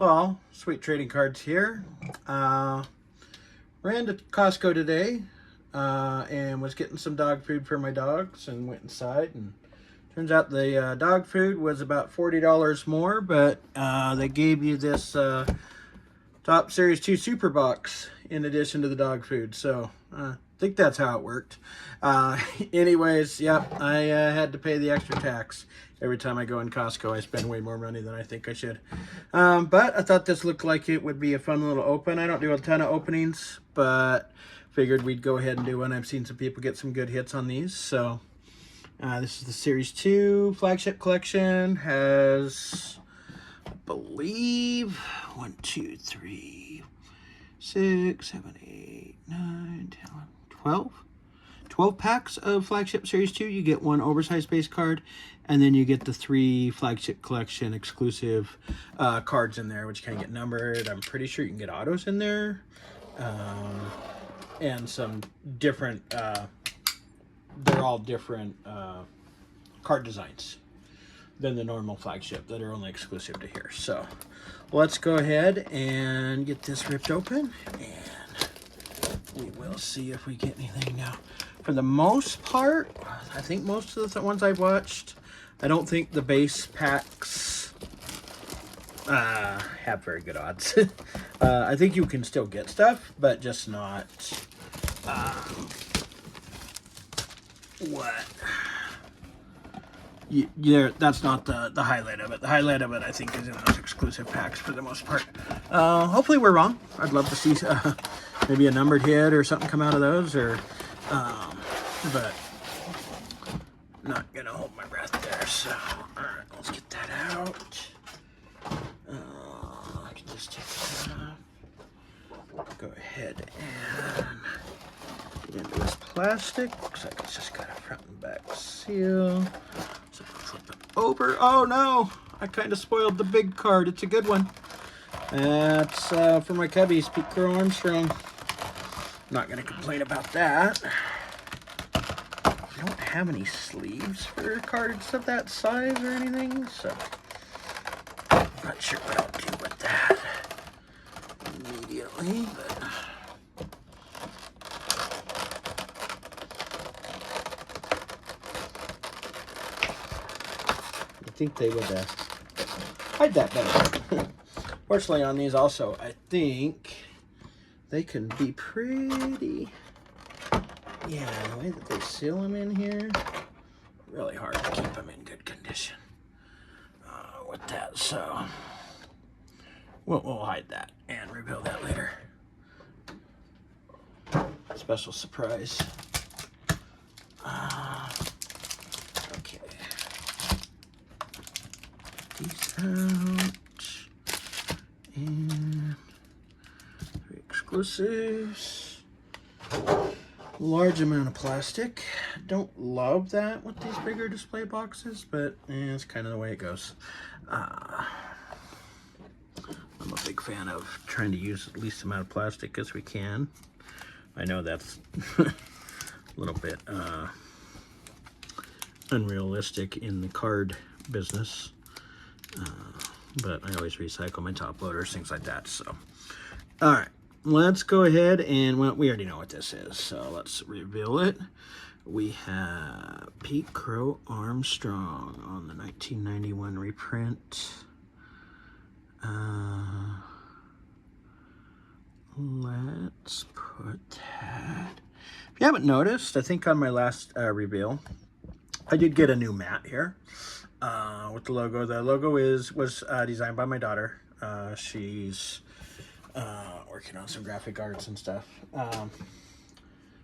Well, sweet trading cards here. Ran to Costco today and was getting some dog food for my dogs and went inside, and turns out the dog food was about $40 more, but they gave you this Top Series 2 Super Box in addition to the dog food. So I think that's how it worked. Anyways, yep, I had to pay the extra tax. Every time I go in Costco, I spend way more money than I think I should. But I thought this looked like it would be a fun little open. I don't do a ton of openings, but figured we'd go ahead and do one. I've seen some people get some good hits on these. So this is the Series 2 Flagship Collection. Has, I believe, 1, 2, 3, 6, 7, 8, 9, 10, 12. 12 packs of Flagship Series 2. You get one oversized base card, and then you get the 3 Flagship Collection exclusive cards in there, which can get numbered. I'm pretty sure you can get autos in there. And some different, they're all different card designs than the normal Flagship that are only exclusive to here. So let's go ahead and get this ripped open, and we will see if we get anything now. For the most part, I think most of the ones I've watched, I don't think the base packs have very good odds. I think you can still get stuff, but just not that's not the highlight of it. The highlight of it, I think, is in those exclusive packs for the most part. Hopefully we're wrong. I'd love to see maybe a numbered hit or something come out of those, or but not gonna hold my breath there. So all right, let's get that out. I can just take that off. Go ahead and get into this plastic. Looks like it's just got a front and back seal. So flip it over. Oh no, I kind of spoiled the big card. It's a good one. That's for my cubbies, Pete Crow Armstrong. Not gonna complain about that. I don't have any sleeves for cards of that size or anything, so I'm not sure what I'll do with that immediately, but I think they would hide that better. Fortunately on these also, I think they can be pretty, yeah, the way that they seal them in here, really hard to keep them in good condition with that. So we'll hide that and rebuild that later. Special surprise. Okay. These out. And 3 exclusives. Large amount of plastic. Don't love that with these bigger display boxes, but it's kind of the way it goes. I'm a big fan of trying to use the least amount of plastic as we can. I know that's a little bit unrealistic in the card business, but I always recycle my top loaders, things like that. So, all right. Let's go ahead and, well, we already know what this is, so let's reveal it. We have Pete Crow Armstrong on the 1991 reprint. Let's put that. If you haven't noticed, I think on my last reveal, I did get a new mat here with the logo. The logo was designed by my daughter. She's working on some graphic arts and stuff.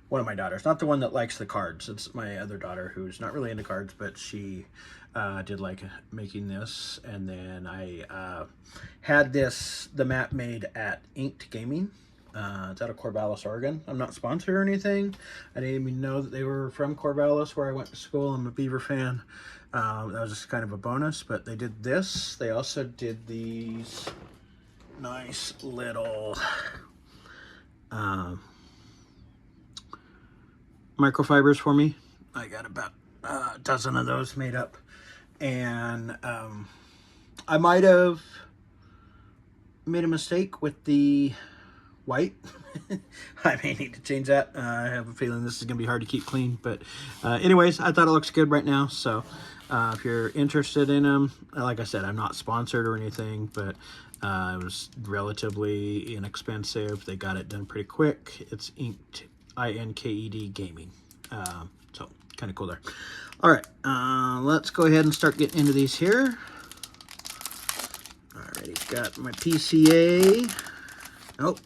One of my daughters, not the one that likes the cards. It's my other daughter who's not really into cards, but she did like making this. And then I had the mat made at Inked Gaming. It's out of Corvallis, Oregon. I'm not sponsored or anything. I didn't even know that they were from Corvallis, where I went to school. I'm a Beaver fan. That was just kind of a bonus, but they did this. They also did these nice little microfibers for me. I got about a dozen of those made up, and I might have made a mistake with the white. I may need to change that. I have a feeling this is going to be hard to keep clean. But anyways, I thought it looks good right now. So if you're interested in them, like I said, I'm not sponsored or anything, but it was relatively inexpensive. They got it done pretty quick. It's inked, INKED Gaming. So kind of cool there. All right, let's go ahead and start getting into these here. Alrighty, got my PCA. Oh,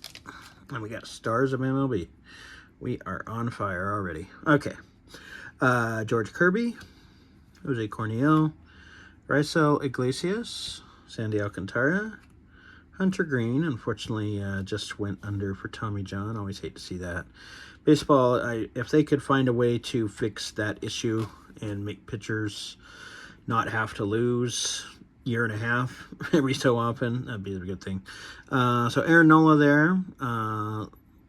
and we got Stars of MLB. We are on fire already. Okay. George Kirby, Jose Corniel, Raisel Iglesias, Sandy Alcantara, Hunter Green. Unfortunately, just went under for Tommy John. Always hate to see that. Baseball, if they could find a way to fix that issue and make pitchers not have to lose year and a half every so often, that'd be a good thing. So Aaron Nola there,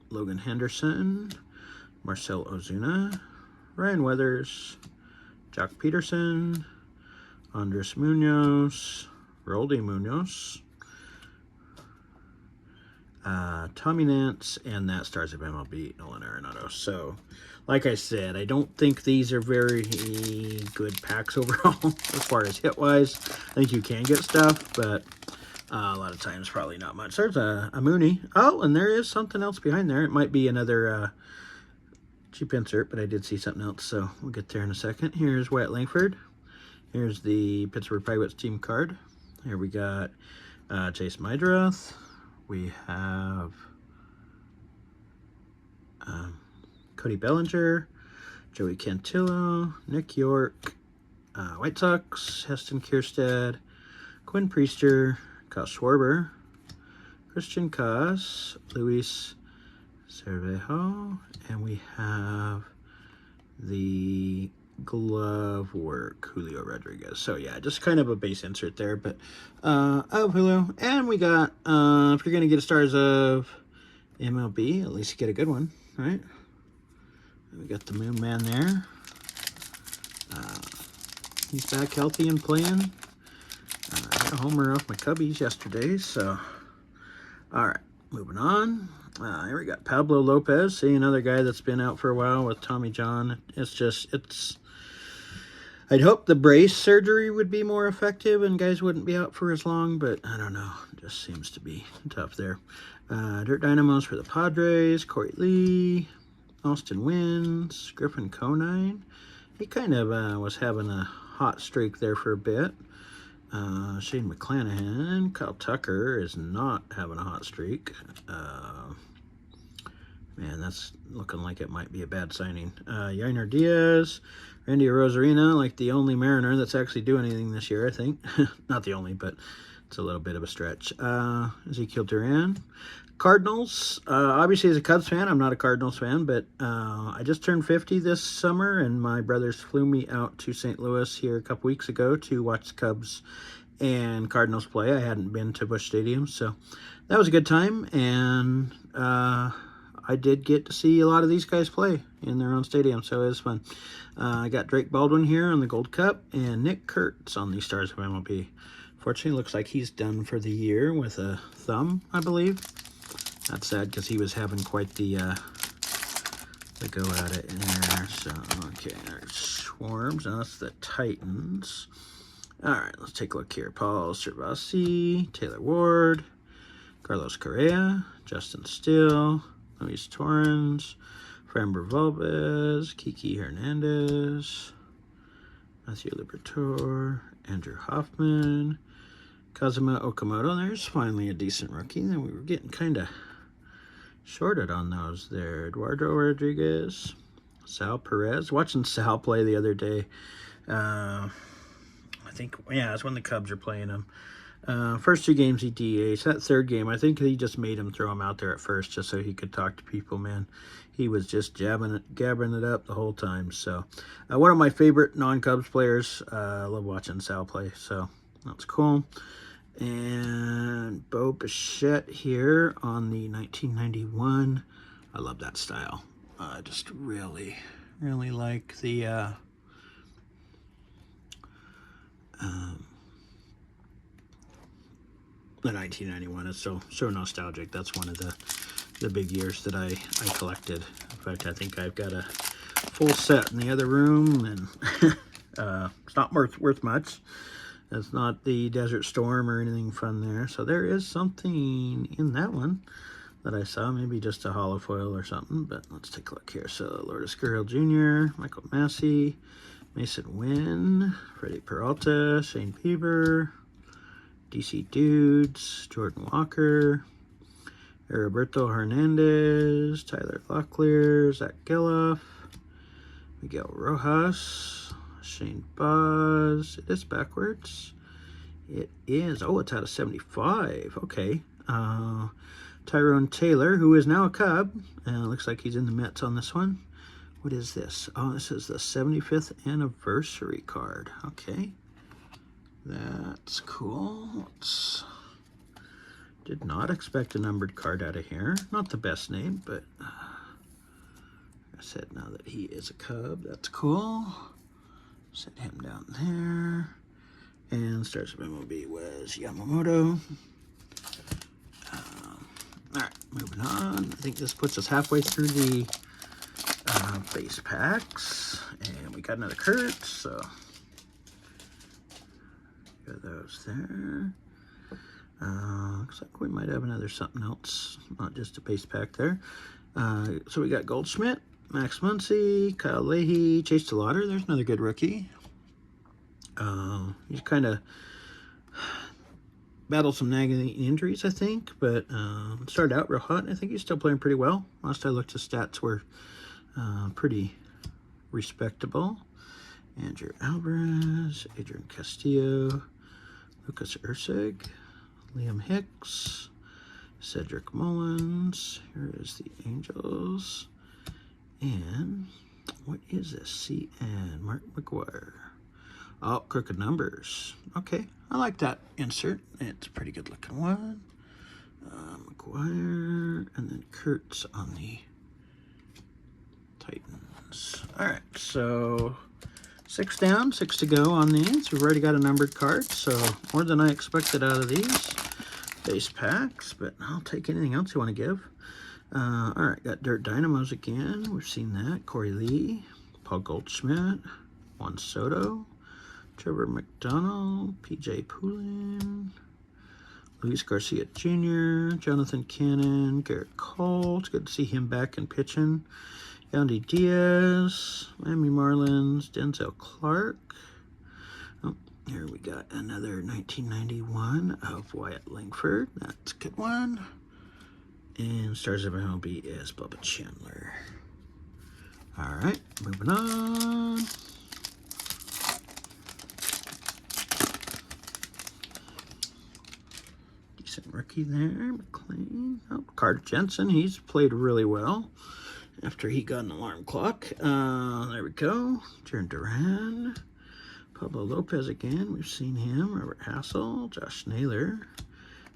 Logan Henderson, Marcel Ozuna, Ryan Weathers, Jock Peterson, Andres Munoz, Roldy Munoz, Tommy Nance, and that Stars of MLB, Nolan Arenado. So, like I said, I don't think these are very good packs overall as far as hit-wise. I think you can get stuff, but a lot of times probably not much. There's a Mooney. Oh, and there is something else behind there. It might be another cheap insert, but I did see something else, so we'll get there in a second. Here's Wyatt Langford. Here's the Pittsburgh Pirates team card. Here we got Chase Mydroth. We have Cody Bellinger, Joey Cantillo, Nick York, White Sox, Heston Kierstead, Quinn Priester, Kyle Schwarber, Christian Kaz, Luis Cervejo, and we have the glove work, Julio Rodriguez. So yeah, just kind of a base insert there, but Julio. And we got, if you're going to get a Stars of MLB, at least you get a good one, right? We got the Moon Man there. He's back healthy and playing. I got a homer off my Cubbies yesterday, so all right, moving on. Here we got Pablo Lopez. See, another guy that's been out for a while with Tommy John. I'd hope the brace surgery would be more effective and guys wouldn't be out for as long, but I don't know. It just seems to be tough there. Dirt Dynamos for the Padres. Corey Lee, Austin Wins, Griffin Conine. He kind of was having a hot streak there for a bit. Shane McClanahan. Kyle Tucker is not having a hot streak. Man, that's looking like it might be a bad signing. Yainer Diaz, Randy Rosarina, like the only Mariner that's actually doing anything this year, I think. Not the only, but it's a little bit of a stretch. Ezekiel Duran. Cardinals, obviously as a Cubs fan, I'm not a Cardinals fan, but I just turned 50 this summer, and my brothers flew me out to St. Louis here a couple weeks ago to watch the Cubs and Cardinals play. I hadn't been to Busch Stadium, so that was a good time, and I did get to see a lot of these guys play in their own stadium, so it was fun. I got Drake Baldwin here on the Gold Cup, and Nick Kurtz on the Stars of MLB. Fortunately, looks like he's done for the year with a thumb, I believe. That's sad because he was having quite the go at it in there. So, okay, there's Swarms. Now that's the Titans. All right, let's take a look here. Paul Cervasi, Taylor Ward, Carlos Correa, Justin Steele, Luis Torrens, Framber Valdez, Kiki Hernandez, Matthew Liberatore, Andrew Hoffman, Kazuma Okamoto. There's finally a decent rookie. Then we were getting kind of shorted on those there. Eduardo Rodriguez, Sal Perez. Watching Sal play the other day. I think, yeah, it was when the Cubs are playing him. First two games he DH'd. That third game, I think he just made him throw him out there at first just so he could talk to people, man. He was just gabbing it up the whole time. So, one of my favorite non-Cubs players. I love watching Sal play, so that's cool. And Bo Bichette here on the 1991. I love that style. I just really, really like the the 1991 is so nostalgic. That's one of the big years that I collected. In fact, I think I've got a full set in the other room, and it's not worth much. It's not the Desert Storm or anything fun there. So there is something in that one that I saw, maybe just a hollow foil or something, but let's take a look here. So Lourdes Gurriel Jr., Michael Massey, Mason Wynn, Freddie Peralta, Shane Bieber, DC Dudes, Jordan Walker, Heriberto Hernandez, Tyler Locklear, Zach Gelloff, Miguel Rojas, Shane Baz. It is backwards. It is, oh, it's out of 75. Okay. Tyrone Taylor, who is now a Cub. Looks like he's in the Mets on this one. What is this? Oh, this is the 75th anniversary card. Okay. That's cool. Did not expect a numbered card out of here. Not the best name, but I said now that he is a Cub, that's cool. Set him down there. And Stars of MLB was Yamamoto. All right, moving on. I think this puts us halfway through the base packs. And we got another Kurt, so got those there. Looks like we might have another something else, not just a base pack there. So we got Goldschmidt, Max Muncy, Kyle Leahy, Chase DeLauder. There's another good rookie. He's kind of battled some nagging injuries, I think, but started out real hot. I think he's still playing pretty well. Last I looked, his stats were pretty respectable. Andrew Alvarez, Adrian Castillo, Lucas Ursig, Liam Hicks, Cedric Mullins. Here is the Angels. And what is this? CN Mark McGuire. Oh, crooked numbers. Okay, I like that insert. It's a pretty good looking one. McGuire, and then Kurtz on the Titans. All right, so 6 down, 6 to go on these. We've already got a numbered card, so more than I expected out of these base packs, but I'll take anything else you want to give. All right, got Dirt Dynamos again. We've seen that. Corey Lee, Paul Goldschmidt, Juan Soto, Trevor McDonald, PJ Poulin, Luis Garcia Jr., Jonathan Cannon, Garrett Cole. It's good to see him back and pitching. Yandy Diaz, Miami Marlins, Denzel Clark. Oh, here we got another 1991 of Wyatt Langford. That's a good one. And Stars of MLB is Bubba Chandler. All right, moving on. Decent rookie there, McLean. Oh, Carter Jensen, he's played really well after he got an alarm clock. There we go. Jaron Duran. Pablo Lopez again. We've seen him. Robert Hassel. Josh Naylor.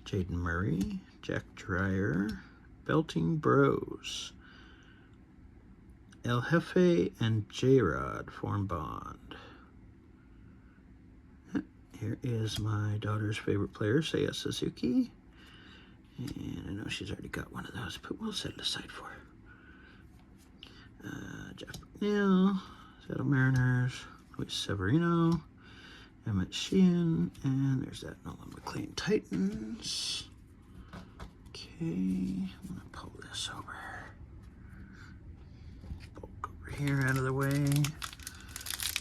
Jaden Murray. Jack Dreyer. Belting Bros. El Jefe and J-Rod form bond. Here is my daughter's favorite player, Seiya Suzuki. And I know she's already got one of those, but we'll set it aside for her. Jeff McNeil, Seattle Mariners, Luis Severino, Emmett Sheehan, and there's that Nolan McLean Titans. Okay, I'm going to pull this over. Bulk over here out of the way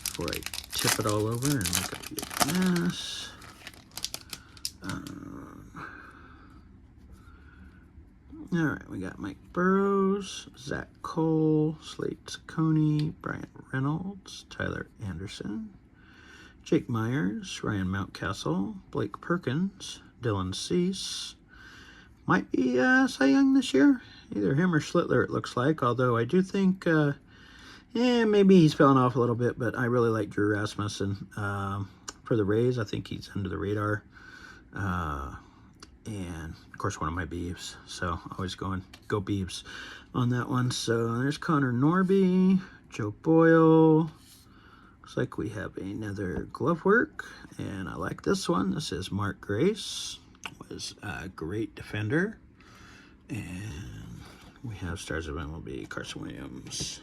before I tip it all over and make a big mess. All right, we got Mike Burrows, Zach Cole, Slade Ciccone, Brian Reynolds, Tyler Anderson, Jake Myers, Ryan Mountcastle, Blake Perkins, Dylan Cease. Might be Cy Young this year. Either him or Schlittler, it looks like. Although I do think, maybe he's fallen off a little bit, but I really like Drew Rasmussen for the Rays. I think he's under the radar. And, of course, one of my Beavs. So, always go Beavs on that one. So, there's Connor Norby, Joe Boyle. Looks like we have another glove work. And I like this one. This is Mark Grace. was a great defender. And we have Stars of MLB, Carson Williams.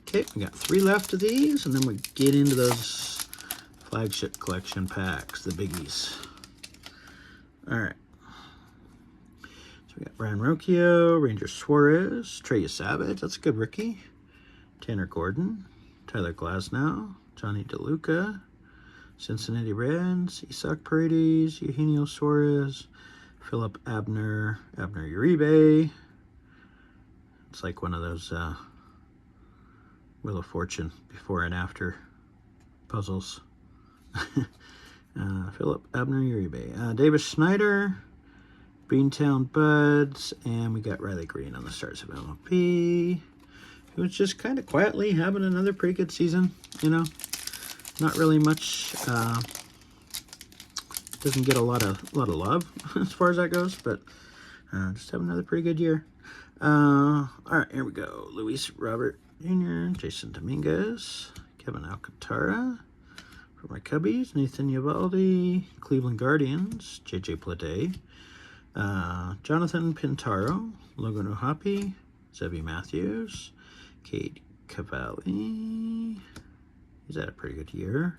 Okay, we got 3 left of these, and then we get into those flagship collection packs, the biggies. All right. So we got Brian Rocchio, Ranger Suarez, Trey Savage, that's a good rookie. Tanner Gordon, Tyler Glasnow, Johnny DeLuca, Cincinnati Reds, Isaac Paredes, Eugenio Suarez, Philip Abner, Abner Uribe. It's like one of those Wheel of Fortune before and after puzzles. Philip Abner Uribe. Davis Schneider, Beantown Buds, and we got Riley Green on the Stars of MLB, who was just kind of quietly having another pretty good season, you know. Not really much, doesn't get a lot of love as far as that goes, but just having another pretty good year. All right, here we go. Luis Robert Jr., Jason Dominguez, Kevin Alcantara. For my Cubbies, Nathan Eovaldi, Cleveland Guardians, J.J. Bleday, Jonathan Pintaro, Logan O'Hoppe, Zebby Matthews, Cade Cavalli. He's had a pretty good year.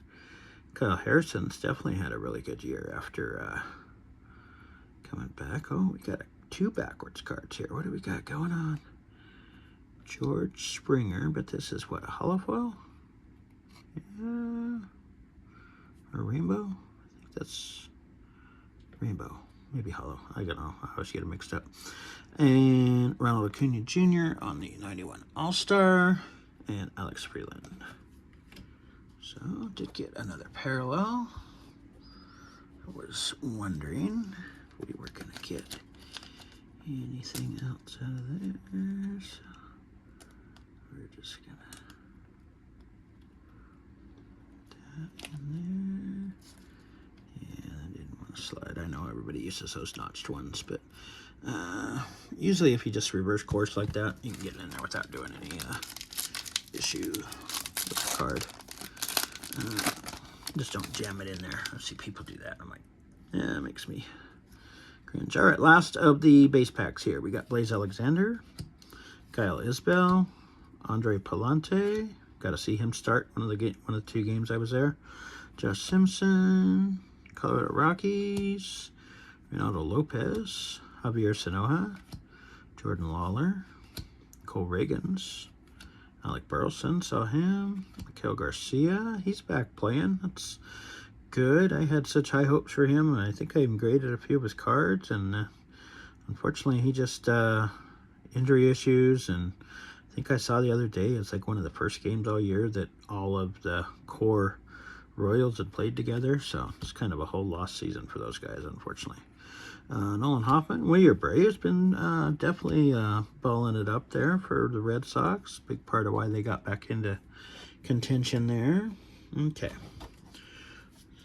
Kyle Harrison's definitely had a really good year after coming back. Oh, we got 2 backwards cards here. What do we got going on? George Springer, but this is what, a hollow foil? Yeah. Or rainbow? I think that's rainbow. Maybe hollow. I don't know. I always get it mixed up. And Ronald Acuna Jr. on the 91 All-Star. And Alex Freeland. So, did get another parallel. I was wondering if we were going to get anything else out of there. So, we're just going to that in there. Yeah, I didn't want to slide. I know everybody uses those notched ones, but usually if you just reverse course like that, you can get in there without doing any issue with the card. Just don't jam it in there. I see people do that. I'm like, yeah, it makes me cringe. All right, last of the base packs here. We got Blaze Alexander, Kyle Isbell, Andre Palante. Got to see him start one of the 2 games I was there. Josh Simpson, Colorado Rockies, Ronaldo Lopez, Javier Sanoja, Jordan Lawler, Cole Reagans, Alec Burleson, saw him, Miguel Garcia, he's back playing. That's good. I had such high hopes for him, and I think I even graded a few of his cards, and unfortunately he just injury issues, and I think I saw the other day, it's like one of the first games all year that all of the core Royals had played together, so it's kind of a whole lost season for those guys, unfortunately. Nolan Hoffman, Willier Bray has been definitely balling it up there for the Red Sox. Big part of why they got back into contention there. Okay.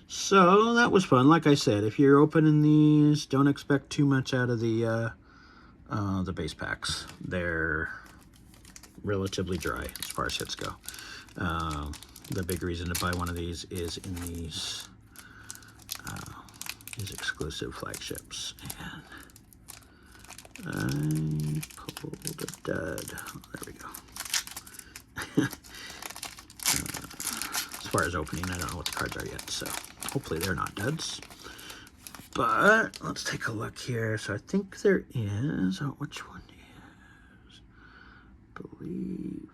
So that was fun. Like I said, if you're opening these, don't expect too much out of the base packs. They're relatively dry as far as hits go. The big reason to buy one of these is in these exclusive flagships. And I pulled a dud. Oh, there we go. As far as opening, I don't know what the cards are yet, so hopefully they're not duds. But let's take a look here. So I think there is. Oh, which one is? I believe.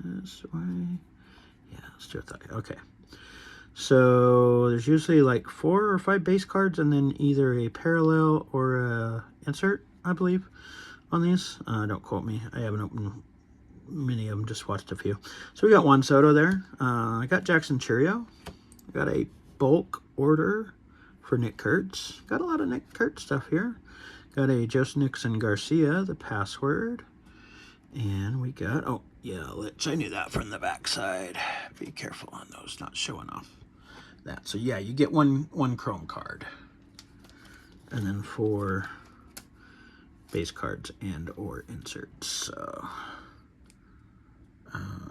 This way. Yeah, let's do it that way. Okay. So there's usually like 4 or 5 base cards and then either a parallel or a insert, I believe, on these. Don't quote me. I haven't opened many of them, just watched a few. So we got Juan Soto there. I got Jackson Churio. I got a bulk order for Nick Kurtz. Got a lot of Nick Kurtz stuff here. Got a Joseph Nixon Garcia, the password. And we got, oh, yeah, I knew that from the backside. Be careful on those, not showing off that. So yeah, you get one Chrome card. And then 4 base cards and or inserts. So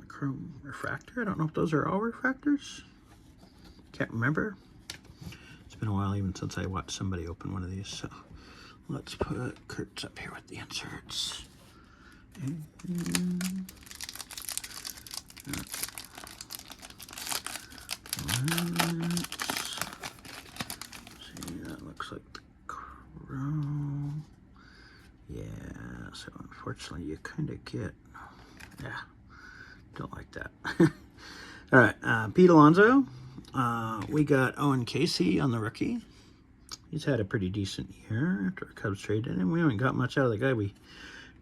Chrome refractor. I don't know if those are all refractors. Can't remember. It's been a while even since I watched somebody open one of these. So let's put Kurt's up here with the inserts. And, see, that looks like the Chrome. Yeah, so unfortunately you kind of get, yeah, don't like that. All right, Pete Alonso. We got Owen Casey on the rookie. He's had a pretty decent year after the Cubs traded him. We haven't got much out of the guy we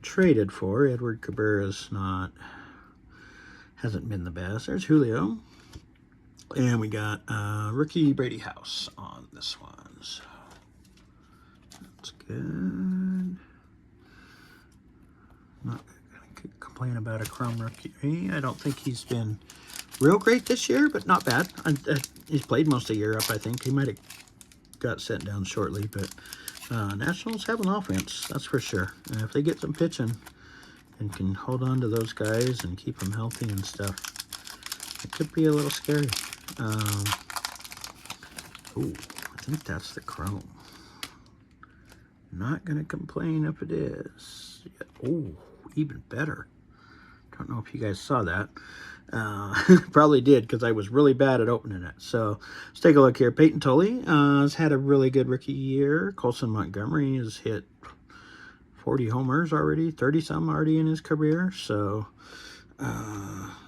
traded for. Edward Cabrera's hasn't been the best. There's Julio. And we got rookie Brady House on this one. So that's good. Not gonna complain about a Chrome rookie. I don't think he's been real great this year, but not bad. He's played most of the year up, I think. He might have got sent down shortly, but Nationals have an offense, that's for sure. And if they get some pitching and can hold on to those guys and keep them healthy and stuff, it could be a little scary. Oh, I think that's the Chrome. Not gonna complain if it is. Oh, even better. Don't know if you guys saw that. Probably did, because I was really bad at opening it. So let's take a look here. Peyton Tully has had a really good rookie year. Colson Montgomery has hit 40 homers already, 30-some already in his career. So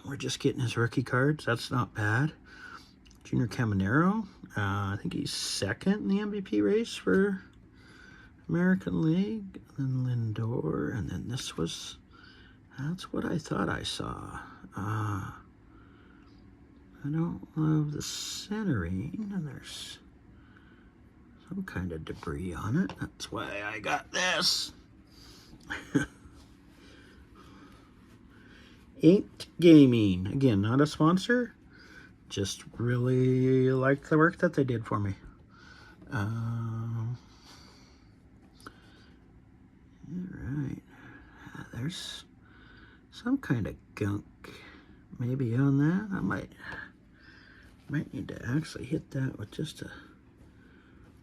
we're just getting his rookie cards. That's not bad. Junior Caminero, I think he's second in the MVP race for American League. And then Lindor, and then this was, that's what I thought I saw. I don't love the centering, and there's some kind of debris on it. That's why I got this. Inked Gaming. Again, not a sponsor. Just really like the work that they did for me. All right. There's some kind of gunk maybe on that. I might need to actually hit that with just a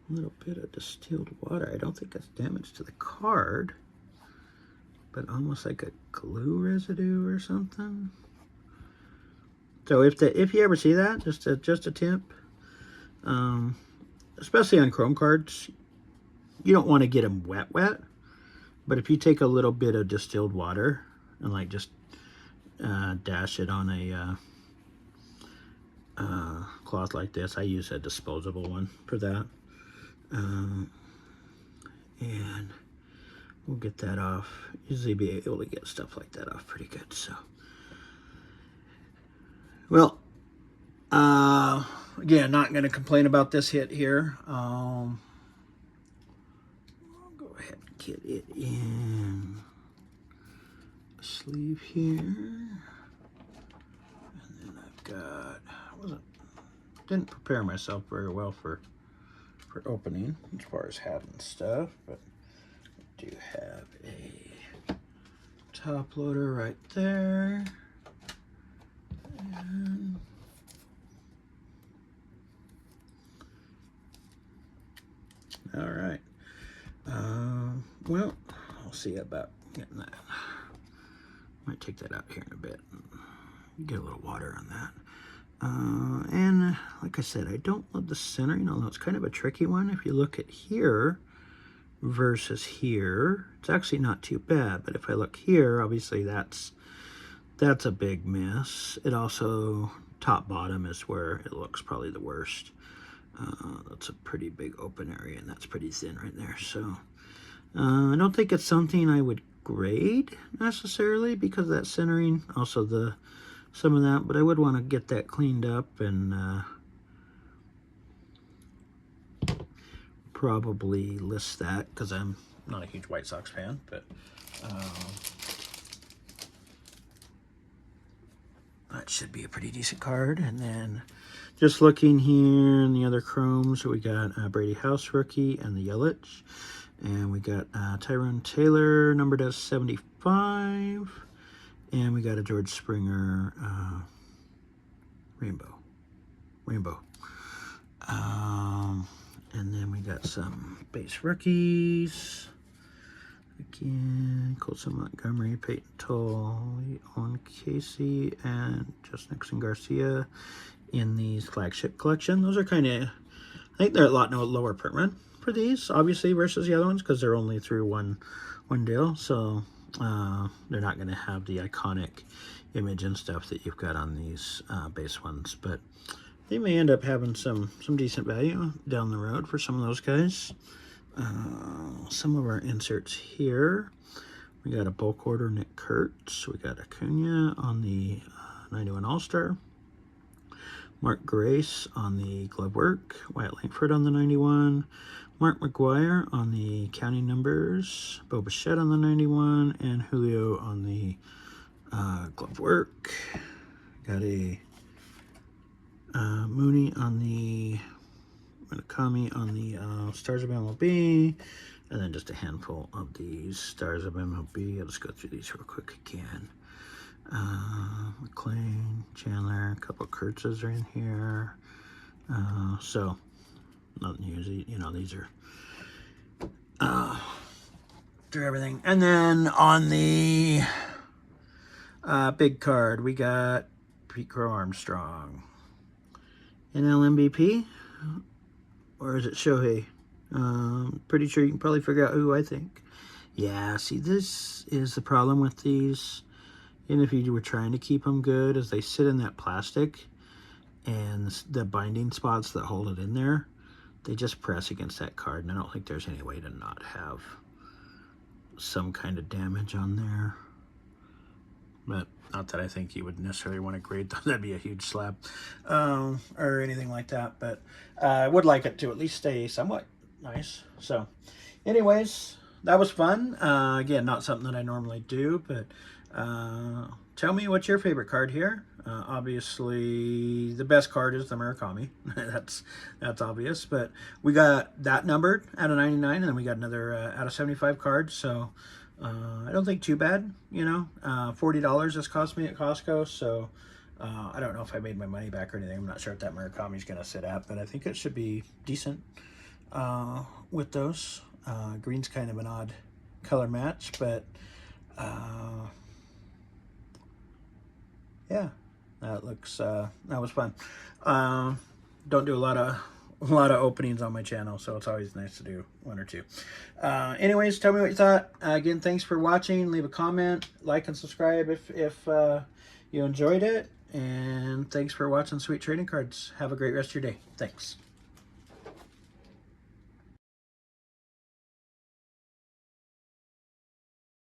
little bit of distilled water. I don't think that's damage to the card, but almost like a glue residue or something. So if you ever see that, just a tip, especially on Chrome cards, you don't want to get them wet, but if you take a little bit of distilled water and like just dash it on a cloth like this. I use a disposable one for that. And we'll get that off. Usually be able to get stuff like that off pretty good. So, well, again, not going to complain about this hit here. I'll go ahead and get it in the sleeve here. Didn't prepare myself very well for opening as far as having stuff, but I do have a top loader right there. And all right. Well, I'll see about getting that. Might take that out here in a bit. Get a little water on that. And like I said, I don't love the centering, although it's kind of a tricky one. If you look at here versus here, it's actually not too bad. But if I look here, obviously that's a big miss. It also, top bottom is where it looks probably the worst. That's a pretty big open area, and that's pretty thin right there. So I don't think it's something I would grade necessarily because of that centering. Also some of that, but I would want to get that cleaned up and probably list that because I'm not a huge White Sox fan, but that should be a pretty decent card. And then just looking here in the other Chromes, we got Brady House rookie and the Yelich, and we got Tyrone Taylor numbered as 75. And we got a George Springer rainbow. got some base rookies. Again, Colson Montgomery, Peyton Toll, Owen Casey, and Just Nixon Garcia in these flagship collection. Those are kind of, I think they're a lot lower print run for these, obviously, versus the other ones, because they're only through one deal. So they're not going to have the iconic image and stuff that you've got on these base ones. But they may end up having some decent value down the road for some of those guys. Some of our inserts here. We got a bulk order Nick Kurtz. We got Acuna on the 91 All-Star. Mark Grace on the glove work. Wyatt Langford on the 91. Mark McGuire on the counting numbers. Bo Bichette on the 91. And Julio on the glove work. Got a Mooney on the Murakami on the Stars of MLB, and then just a handful of these Stars of MLB. I'll just go through these real quick again. McLean, Chandler, a couple of Kurtzes are in here. So, nothing usually, you know, these are through everything. And then on the big card, we got Pete Crow Armstrong. NL MVP. Or is it Shohei? Pretty sure you can probably figure out who I think. Yeah, see, this is the problem with these. And if you were trying to keep them good, is they sit in that plastic, and the binding spots that hold it in there, they just press against that card, and I don't think there's any way to not have some kind of damage on there. But not that I think you would necessarily want to grade them. That'd be a huge slab or anything like that. But I would like it to at least stay somewhat nice. So anyways, that was fun. Again, not something that I normally do, but tell me what's your favorite card here. Obviously, the best card is the Murakami. that's obvious. But we got that numbered out of 99, and then we got another out of 75 cards. So I don't think too bad, you know. $40 this cost me at Costco, so I don't know if I made my money back or anything. I'm not sure what that Murakami's going to sit at, but I think it should be decent with those. Green's kind of an odd color match, but yeah, that looks that was fun. Don't do a lot of openings on my channel, so it's always nice to do one or two. Anyways, tell me what you thought. Again, thanks for watching. Leave a comment, like, and subscribe if you enjoyed it. And thanks for watching Sweet Trading Cards. Have a great rest of your day. Thanks.